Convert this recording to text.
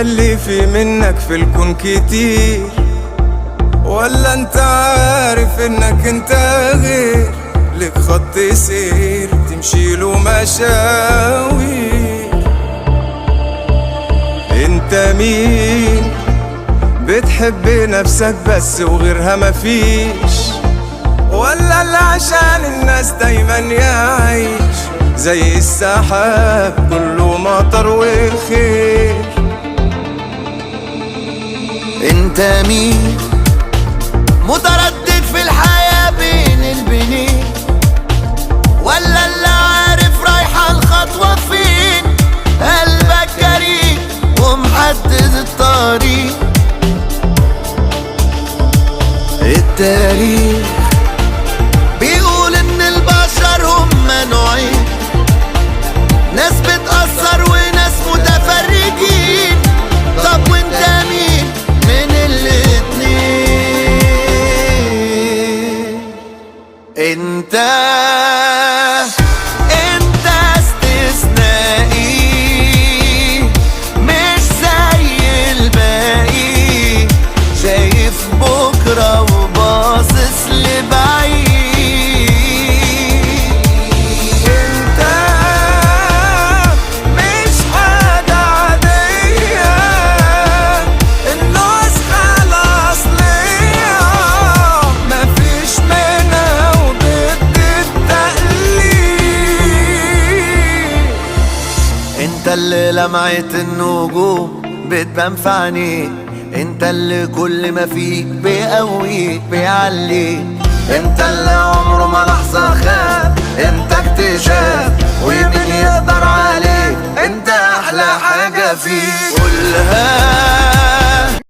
اللي في منك في الكون كتير، ولا انت عارف انك انت غير؟ لك خط سير تمشيله مشاوير. انت مين؟ بتحب نفسك بس وغيرها مفيش، ولا اللي عشان الناس دايما يعيش زي السحاب كله مطر وخير؟ انت مين؟ متردد في الحياة بين البنين، ولا اللي عارف رايحة الخطوة فين؟ قلبك جريء ومحدد الطريق. التاريخ بيقول ان البشر هم نوعين، ناس بتأثر وناس متفرجين. طب وانت مين من الاتنين؟ انت استثنائي مش زي الباقي، شايف بكرة وباصص لبعيد. انت مش حاجة عادية، النسخة الأصلية مفيش منها وضد التقليد. انت اللي لمعة النجوم بتبان في عينيك، انت اللي كل ما فيك بيقويك بيعليك. انت اللي عمره ما لحظة خاب، انت اكتشاف ومين يقدر عليك، انت احلى حاجة فيك. قولها